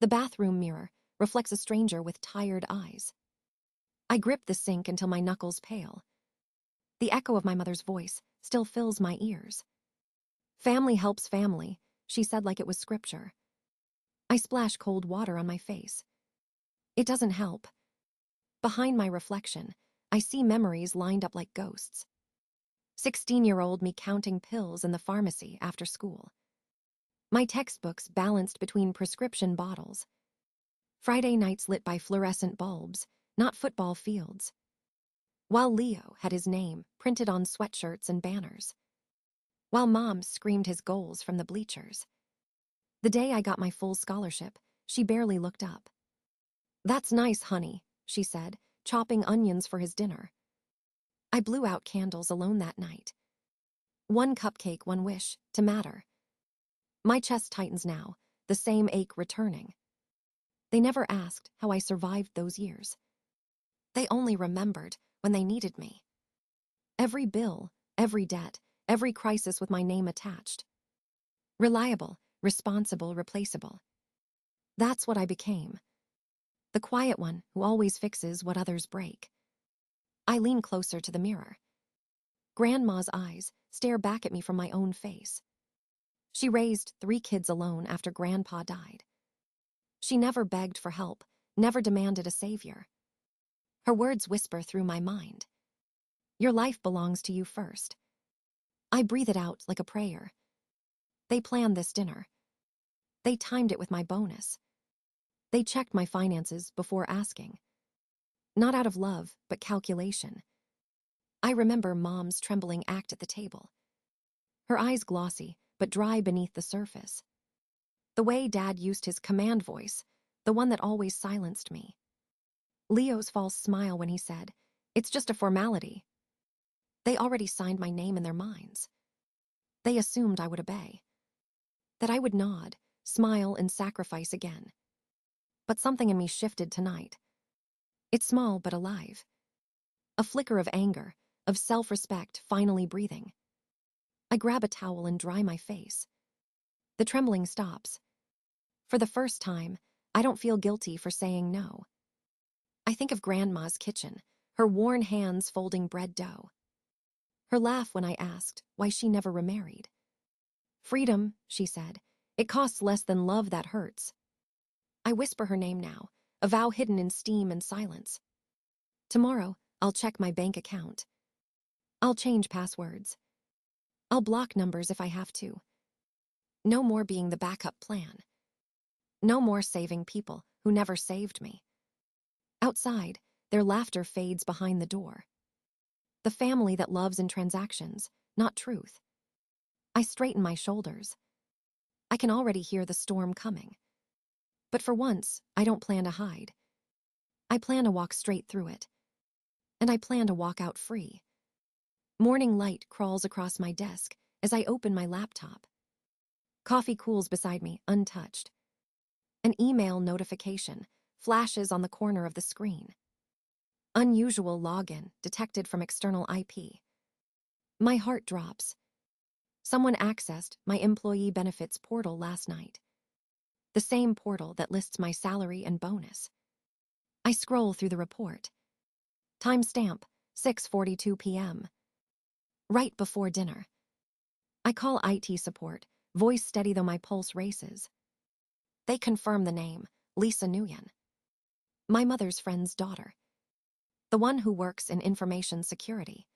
The bathroom mirror reflects a stranger with tired eyes. I grip the sink until my knuckles pale. The echo of my mother's voice still fills my ears. "Family helps family," she said like it was scripture. I splash cold water on my face. It doesn't help. Behind my reflection, I see memories lined up like ghosts. 16-year-old me counting pills in the pharmacy after school. My textbooks balanced between prescription bottles. Friday nights lit by fluorescent bulbs, not football fields. While Leo had his name printed on sweatshirts and banners. While Mom screamed his goals from the bleachers. The day I got my full scholarship, she barely looked up. "That's nice, honey," she said, chopping onions for his dinner. I blew out candles alone that night. One cupcake, one wish, to matter. My chest tightens now, the same ache returning. They never asked how I survived those years. They only remembered when they needed me. Every bill, every debt, every crisis with my name attached. Reliable, responsible, replaceable. That's what I became. The quiet one who always fixes what others break. I lean closer to the mirror. Grandma's eyes stare back at me from my own face. She raised 3 kids alone after Grandpa died. She never begged for help, never demanded a savior. Her words whisper through my mind. "Your life belongs to you first." I breathe it out like a prayer. They planned this dinner. They timed it with my bonus. They checked my finances before asking. Not out of love, but calculation. I remember Mom's trembling act at the table. Her eyes glossy, but dry beneath the surface. The way Dad used his command voice, the one that always silenced me. Leo's false smile when he said, "It's just a formality." They already signed my name in their minds. They assumed I would obey. That I would nod, smile, and sacrifice again. But something in me shifted tonight. It's small but alive. A flicker of anger, of self-respect finally breathing. I grab a towel and dry my face. The trembling stops. For the first time, I don't feel guilty for saying no. I think of Grandma's kitchen, her worn hands folding bread dough. Her laugh when I asked why she never remarried. "Freedom," she said. "It costs less than love that hurts." I whisper her name now, a vow hidden in steam and silence. Tomorrow, I'll check my bank account. I'll change passwords. I'll block numbers if I have to. No more being the backup plan. No more saving people who never saved me. Outside, their laughter fades behind the door. The family that loves in transactions, not truth. I straighten my shoulders. I can already hear the storm coming. But for once, I don't plan to hide. I plan to walk straight through it. And I plan to walk out free. Morning light crawls across my desk as I open my laptop. Coffee cools beside me, untouched. An email notification flashes on the corner of the screen. Unusual login detected from external IP. My heart drops. Someone accessed my employee benefits portal last night. The same portal that lists my salary and bonus. I scroll through the report. Timestamp, 6:42 p.m. Right before dinner. I call IT support, voice steady though my pulse races. They confirm the name, Lisa Nguyen. My mother's friend's daughter. The one who works in information security.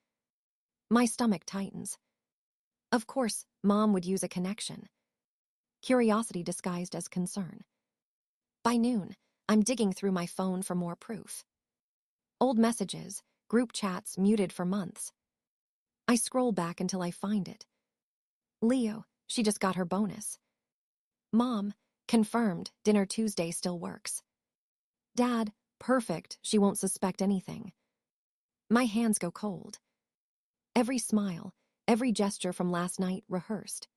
My stomach tightens. Of course, Mom would use a connection. Curiosity disguised as concern. By noon, I'm digging through my phone for more proof. Old messages, group chats muted for months. I scroll back until I find it. Leo, she just got her bonus. Mom, confirmed, dinner Tuesday still works. Dad, perfect, she won't suspect anything. My hands go cold. Every smile, every gesture from last night rehearsed.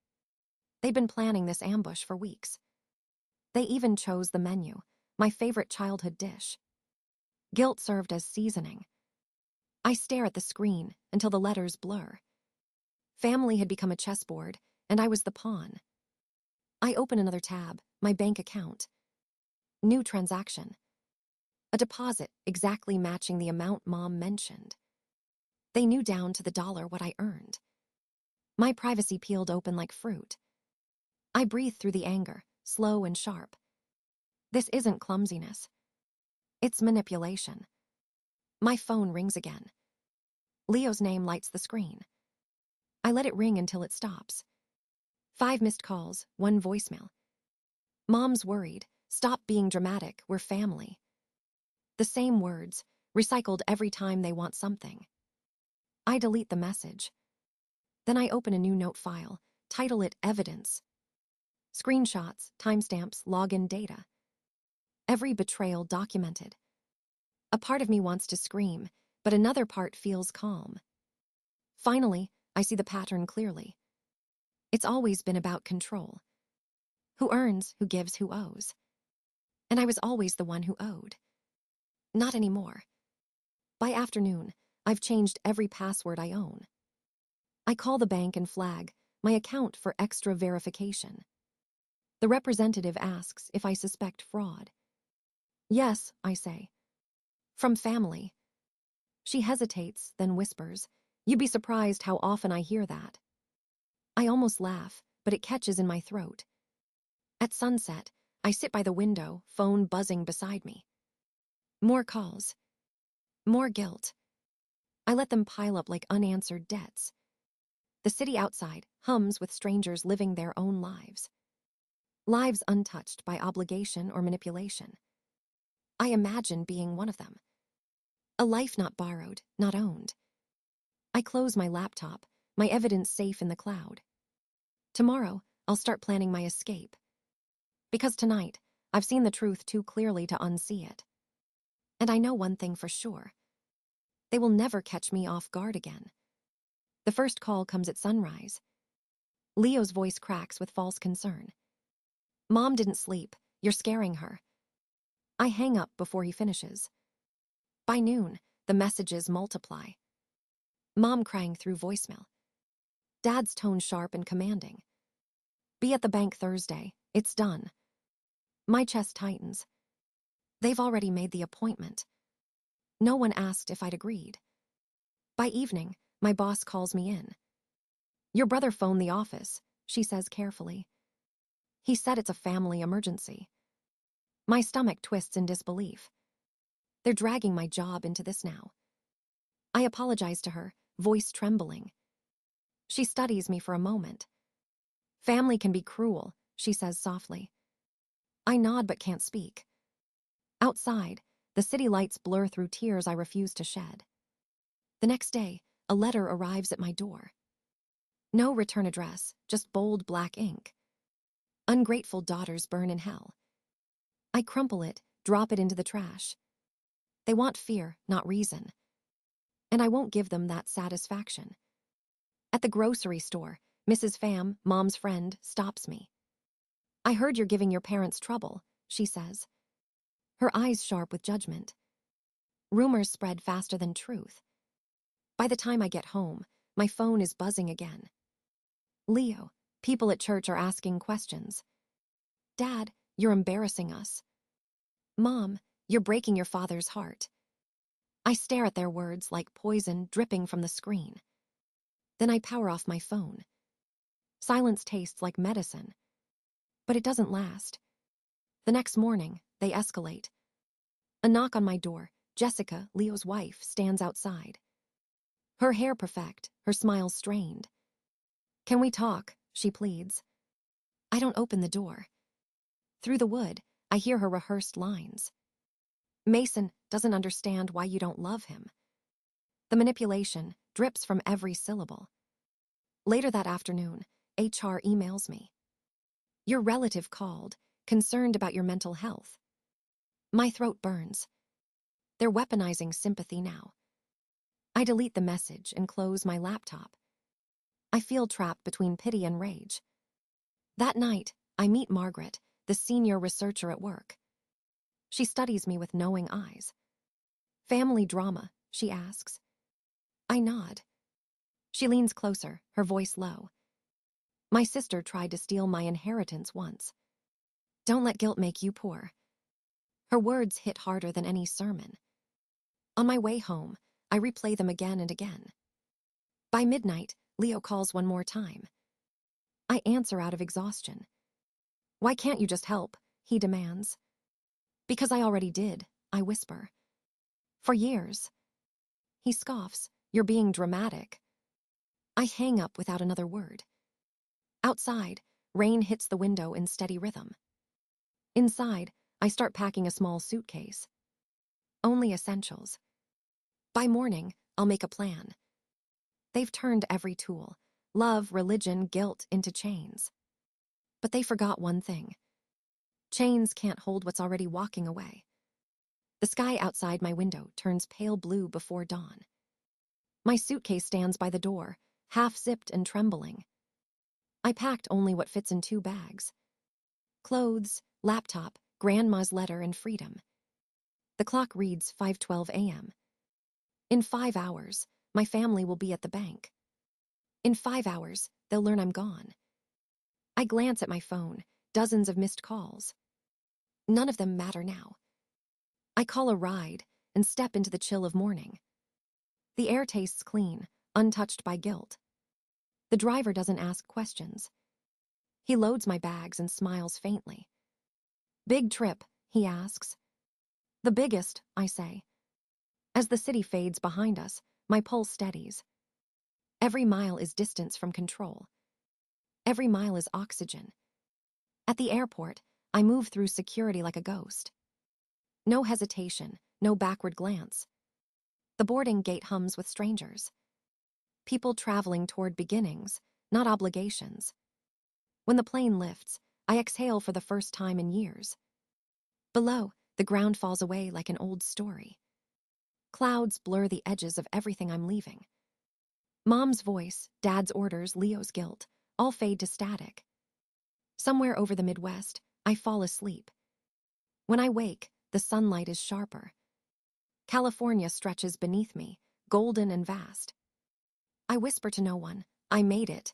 They'd been planning this ambush for weeks. They even chose the menu, my favorite childhood dish. Guilt served as seasoning. I stare at the screen until the letters blur. Family had become a chessboard, and I was the pawn. I open another tab, my bank account. New transaction. A deposit exactly matching the amount Mom mentioned. They knew down to the dollar what I earned. My privacy peeled open like fruit. I breathed through the anger, slow and sharp. This isn't clumsiness. It's manipulation. My phone rings again. Leo's name lights the screen. I let it ring until it stops. 5 missed calls, 1 voicemail. Mom's worried. Stop being dramatic, we're family. The same words, recycled every time they want something. I delete the message. Then I open a new note file, title it Evidence. Screenshots, timestamps, login data. Every betrayal documented. A part of me wants to scream, but another part feels calm. Finally, I see the pattern clearly. It's always been about control. Who earns, who gives, who owes. And I was always the one who owed. Not anymore. By afternoon, I've changed every password I own. I call the bank and flag my account for extra verification. The representative asks if I suspect fraud. Yes, I say. From family. She hesitates, then whispers, "You'd be surprised how often I hear that." I almost laugh, but it catches in my throat. At sunset, I sit by the window, phone buzzing beside me. More calls. More guilt. I let them pile up like unanswered debts. The city outside hums with strangers living their own lives. Lives untouched by obligation or manipulation. I imagine being one of them. A life not borrowed, not owned. I close my laptop, my evidence safe in the cloud. Tomorrow, I'll start planning my escape. Because tonight, I've seen the truth too clearly to unsee it. And I know one thing for sure. They will never catch me off guard again. The first call comes at sunrise. Leo's voice cracks with false concern. "Mom didn't sleep. You're scaring her." I hang up before he finishes. By noon, the messages multiply. Mom crying through voicemail. Dad's tone sharp and commanding. "Be at the bank Thursday. It's done." My chest tightens. They've already made the appointment. No one asked if I'd agreed. By evening, my boss calls me in. "Your brother phoned the office," she says carefully. "He said it's a family emergency." My stomach twists in disbelief. They're dragging my job into this now. I apologize to her, voice trembling. She studies me for a moment. "Family can be cruel," she says softly. I nod but can't speak. Outside, the city lights blur through tears I refuse to shed. The next day, a letter arrives at my door. No return address, just bold black ink. "Ungrateful daughters burn in hell." I crumple it, drop it into the trash. They want fear, not reason. And I won't give them that satisfaction. At the grocery store, Mrs. Pham, Mom's friend, stops me. "I heard you're giving your parents trouble," she says. Her eyes sharp with judgment. Rumors spread faster than truth. By the time I get home, my phone is buzzing again. "Leo, people at church are asking questions." "Dad, you're embarrassing us." "Mom, you're breaking your father's heart." I stare at their words like poison dripping from the screen. Then I power off my phone. Silence tastes like medicine. But it doesn't last. The next morning, they escalate. A knock on my door. Jessica, Leo's wife, stands outside. Her hair perfect, her smile strained. "Can we talk?" she pleads. I don't open the door. Through the wood, I hear her rehearsed lines. "Mason doesn't understand why you don't love him." The manipulation drips from every syllable. Later that afternoon, HR emails me. "Your relative called, concerned about your mental health." My throat burns. They're weaponizing sympathy now. I delete the message and close my laptop. I feel trapped between pity and rage. That night, I meet Margaret, the senior researcher at work. She studies me with knowing eyes. "Family drama?" she asks. I nod. She leans closer, her voice low. "My sister tried to steal my inheritance once. Don't let guilt make you poor." Her words hit harder than any sermon. On my way home, I replay them again and again. By midnight, Leo calls one more time. I answer out of exhaustion. "Why can't you just help?" he demands. "Because I already did," I whisper. "For years." He scoffs. "You're being dramatic." I hang up without another word. Outside, rain hits the window in steady rhythm. Inside, I start packing a small suitcase. Only essentials. By morning, I'll make a plan. They've turned every tool, love, religion, guilt, into chains. But they forgot one thing. Chains can't hold what's already walking away. The sky outside my window turns pale blue before dawn. My suitcase stands by the door, half-zipped and trembling. I packed only what fits in 2 bags. Clothes, laptop, grandma's letter, and freedom. The clock reads 5:12 a.m. In 5 hours, my family will be at the bank. In 5 hours, they'll learn I'm gone. I glance at my phone, dozens of missed calls. None of them matter now. I call a ride and step into the chill of morning. The air tastes clean, untouched by guilt. The driver doesn't ask questions. He loads my bags and smiles faintly. "Big trip?" he asks. "The biggest," I say. As the city fades behind us, my pulse steadies. Every mile is distance from control. Every mile is oxygen. At the airport, I move through security like a ghost. No hesitation, no backward glance. The boarding gate hums with strangers. People traveling toward beginnings, not obligations. When the plane lifts, I exhale for the first time in years. Below, the ground falls away like an old story. Clouds blur the edges of everything I'm leaving. Mom's voice, Dad's orders, Leo's guilt, all fade to static. Somewhere over the Midwest, I fall asleep. When I wake, the sunlight is sharper. California stretches beneath me, golden and vast. I whisper to no one, I made it.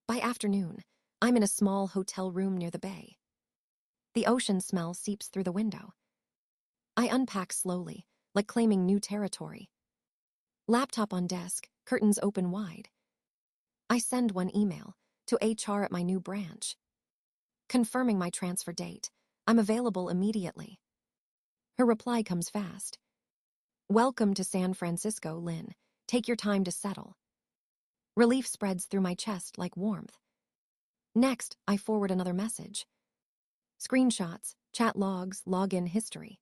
By afternoon, I'm in a small hotel room near the bay. The ocean smell seeps through the window. I unpack slowly, like claiming new territory. Laptop on desk, curtains open wide. I send one email to HR at my new branch. Confirming my transfer date, I'm available immediately. Her reply comes fast. "Welcome to San Francisco, Lynn. Take your time to settle." Relief spreads through my chest like warmth. Next, I forward another message. Screenshots, chat logs, login history.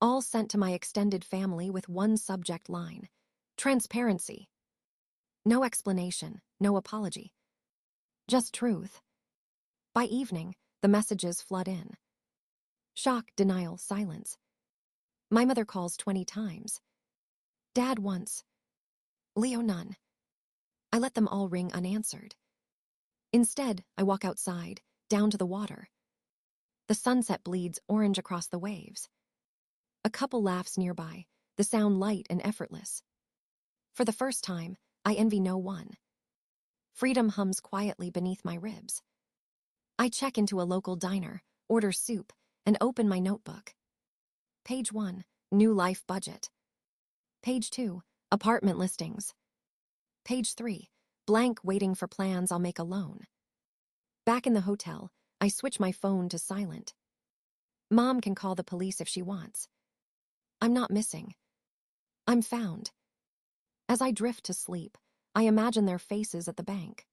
All sent to my extended family with one subject line: transparency. No explanation, no apology. Just truth. By evening, the messages flood in. Shock, denial, silence. My mother calls 20 times. Dad once. Leo none. I let them all ring unanswered. Instead, I walk outside, down to the water. The sunset bleeds orange across the waves. A couple laughs nearby, the sound light and effortless. For the first time, I envy no one. Freedom hums quietly beneath my ribs. I check into a local diner, order soup, and open my notebook. Page 1, new life budget. Page 2, apartment listings. Page 3, blank waiting for plans I'll make alone. Back in the hotel, I switch my phone to silent. Mom can call the police if she wants. I'm not missing. I'm found. As I drift to sleep, I imagine their faces at the bank.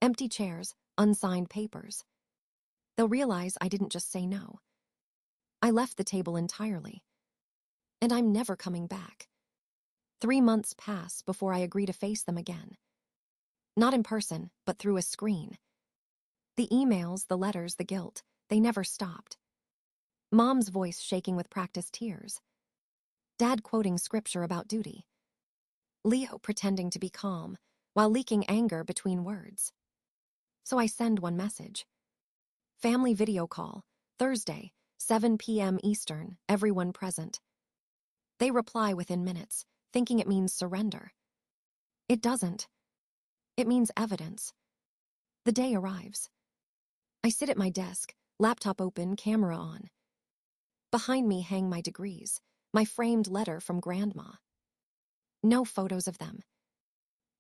Empty chairs, unsigned papers. They'll realize I didn't just say no. I left the table entirely. And I'm never coming back. 3 months pass before I agree to face them again. Not in person, but through a screen. The emails, the letters, the guilt, they never stopped. Mom's voice shaking with practiced tears. Dad quoting scripture about duty. Leo pretending to be calm, while leaking anger between words. So I send one message. Family video call, Thursday, 7 p.m. Eastern, everyone present. They reply within minutes, thinking it means surrender. It doesn't. It means evidence. The day arrives. I sit at my desk, laptop open, camera on. Behind me hang my degrees, my framed letter from Grandma. No photos of them.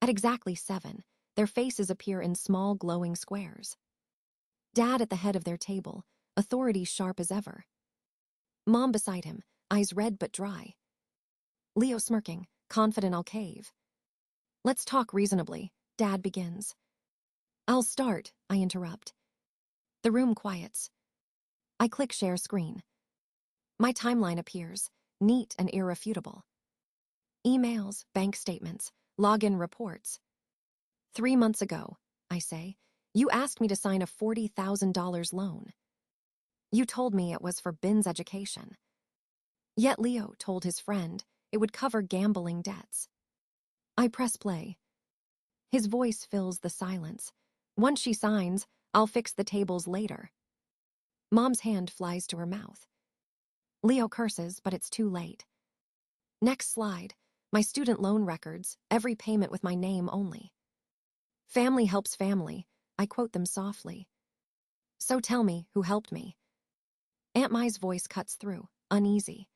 At exactly 7, their faces appear in small glowing squares. Dad at the head of their table, authority sharp as ever. Mom beside him, eyes red but dry. Leo smirking, confident I'll cave. Let's talk reasonably, Dad begins. I'll start, I interrupt. The room quiets. I click share screen. My timeline appears, neat and irrefutable. Emails, bank statements, login reports. 3 months ago, I say, you asked me to sign a $40,000 loan. You told me it was for Ben's education. Yet Leo told his friend it would cover gambling debts. I press play. His voice fills the silence. Once she signs, I'll fix the tables later. Mom's hand flies to her mouth. Leo curses, but it's too late. Next slide, my student loan records, every payment with my name only. Family helps family, I quote them softly. So tell me who helped me. Aunt Mai's voice cuts through, uneasy.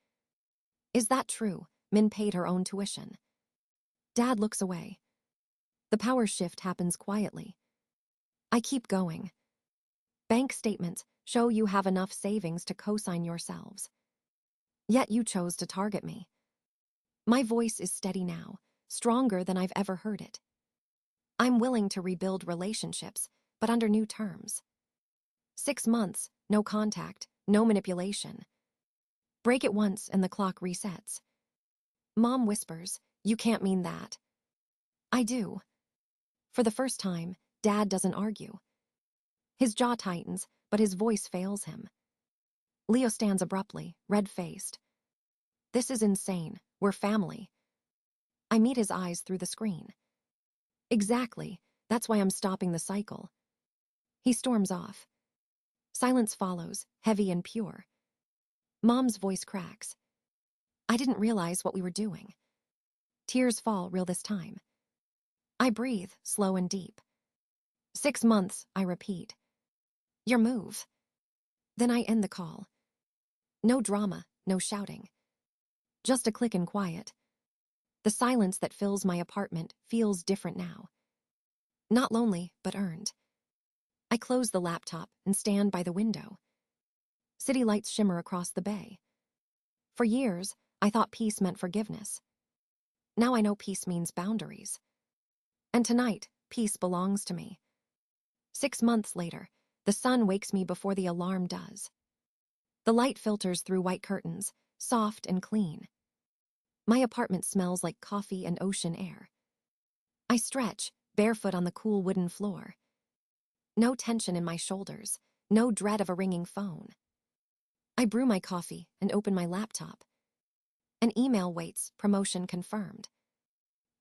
Is that true? Min paid her own tuition. Dad looks away. The power shift happens quietly. I keep going. Bank statements show you have enough savings to co-sign yourselves. Yet you chose to target me. My voice is steady now, stronger than I've ever heard it. I'm willing to rebuild relationships, but under new terms. 6 months, no contact, no manipulation. Break it once and the clock resets. Mom whispers, you can't mean that. I do. For the first time, Dad doesn't argue. His jaw tightens, but his voice fails him. Leo stands abruptly, red-faced. This is insane. We're family. I meet his eyes through the screen. Exactly. That's why I'm stopping the cycle. He storms off. Silence follows, heavy and pure. Mom's voice cracks. I didn't realize what we were doing. Tears fall real this time. I breathe, slow and deep. 6 months, I repeat. Your move. Then I end the call. No drama, no shouting. Just a click and quiet. The silence that fills my apartment feels different now. Not lonely, but earned. I close the laptop and stand by the window. City lights shimmer across the bay. For years, I thought peace meant forgiveness. Now I know peace means boundaries. And tonight, peace belongs to me. 6 months later, the sun wakes me before the alarm does. The light filters through white curtains, soft and clean. My apartment smells like coffee and ocean air. I stretch, barefoot on the cool wooden floor. No tension in my shoulders, no dread of a ringing phone. I brew my coffee and open my laptop. An email waits, promotion confirmed.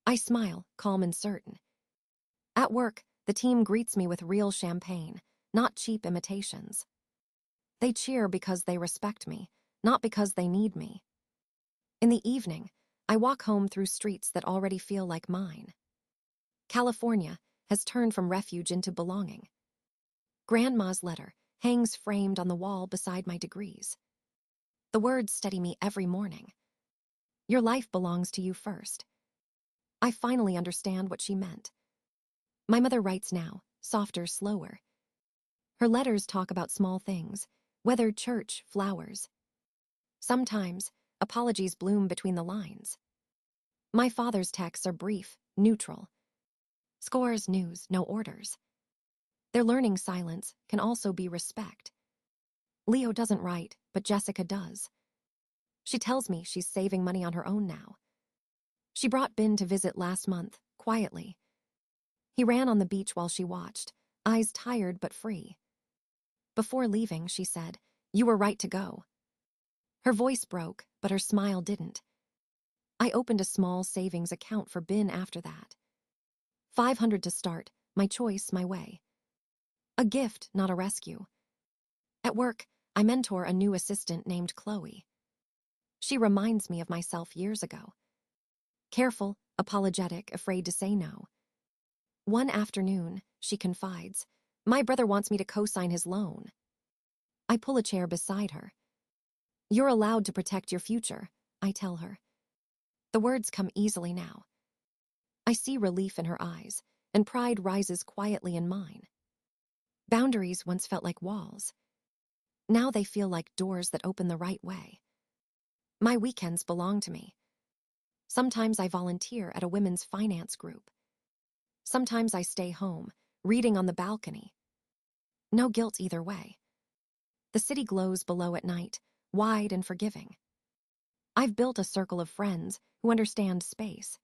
I smile, calm and certain. At work, the team greets me with real champagne, not cheap imitations. They cheer because they respect me, not because they need me. In the evening, I walk home through streets that already feel like mine. California has turned from refuge into belonging. Grandma's letter hangs framed on the wall beside my degrees. The words steady me every morning. Your life belongs to you first. I finally understand what she meant. My mother writes now, softer, slower. Her letters talk about small things, whether church, flowers. Sometimes, apologies bloom between the lines. My father's texts are brief, neutral. Scores, news, no orders. Their learning silence can also be respect. Leo doesn't write, but Jessica does. She tells me she's saving money on her own now. She brought Ben to visit last month, quietly. He ran on the beach while she watched, eyes tired but free. Before leaving, she said, "You were right to go." Her voice broke, but her smile didn't. I opened a small savings account for Ben after that. 500 to start, my choice, my way. A gift, not a rescue. At work, I mentor a new assistant named Chloe. She reminds me of myself years ago. Careful, apologetic, afraid to say no. One afternoon, she confides, "My brother wants me to co-sign his loan." I pull a chair beside her. You're allowed to protect your future, I tell her. The words come easily now. I see relief in her eyes, and pride rises quietly in mine. Boundaries once felt like walls. Now they feel like doors that open the right way. My weekends belong to me. Sometimes I volunteer at a women's finance group. Sometimes I stay home, reading on the balcony. No guilt either way. The city glows below at night, wide and forgiving. I've built a circle of friends who understand space.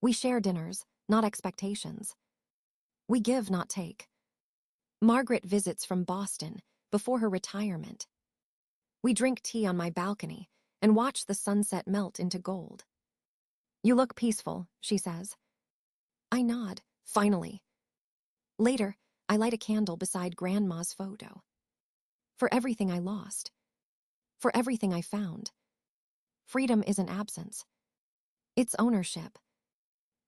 We share dinners, not expectations. We give, not take. Margaret visits from Boston before her retirement. We drink tea on my balcony and watch the sunset melt into gold. You look peaceful, she says. I nod, finally. Later, I light a candle beside Grandma's photo. For everything I lost. For everything I found. Freedom isn't absence. It's ownership.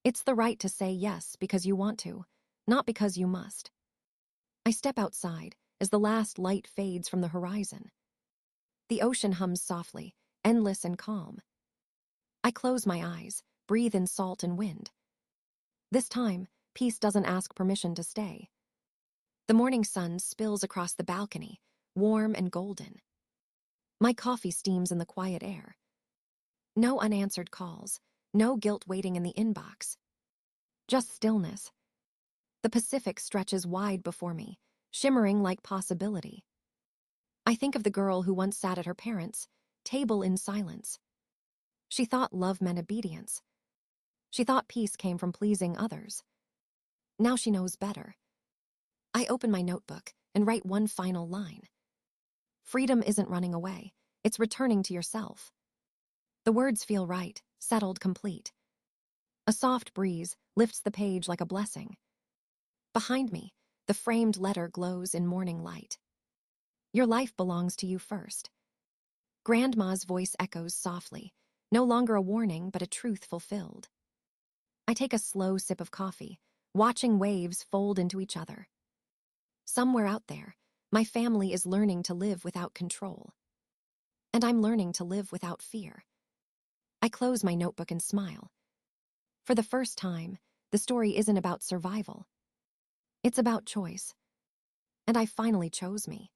It's the right to say yes because you want to, not because you must. I step outside as the last light fades from the horizon. The ocean hums softly, endless and calm. I close my eyes, breathe in salt and wind. This time, peace doesn't ask permission to stay. The morning sun spills across the balcony, warm and golden. My coffee steams in the quiet air. No unanswered calls, no guilt waiting in the inbox. Just stillness. The Pacific stretches wide before me, shimmering like possibility. I think of the girl who once sat at her parents' table in silence. She thought love meant obedience. She thought peace came from pleasing others. Now she knows better. I open my notebook and write one final line. Freedom isn't running away, it's returning to yourself. The words feel right, settled, complete. A soft breeze lifts the page like a blessing. Behind me, the framed letter glows in morning light. Your life belongs to you first. Grandma's voice echoes softly, no longer a warning but a truth fulfilled. I take a slow sip of coffee, watching waves fold into each other. Somewhere out there, my family is learning to live without control. And I'm learning to live without fear. I close my notebook and smile. For the first time, the story isn't about survival. It's about choice. And I finally chose me.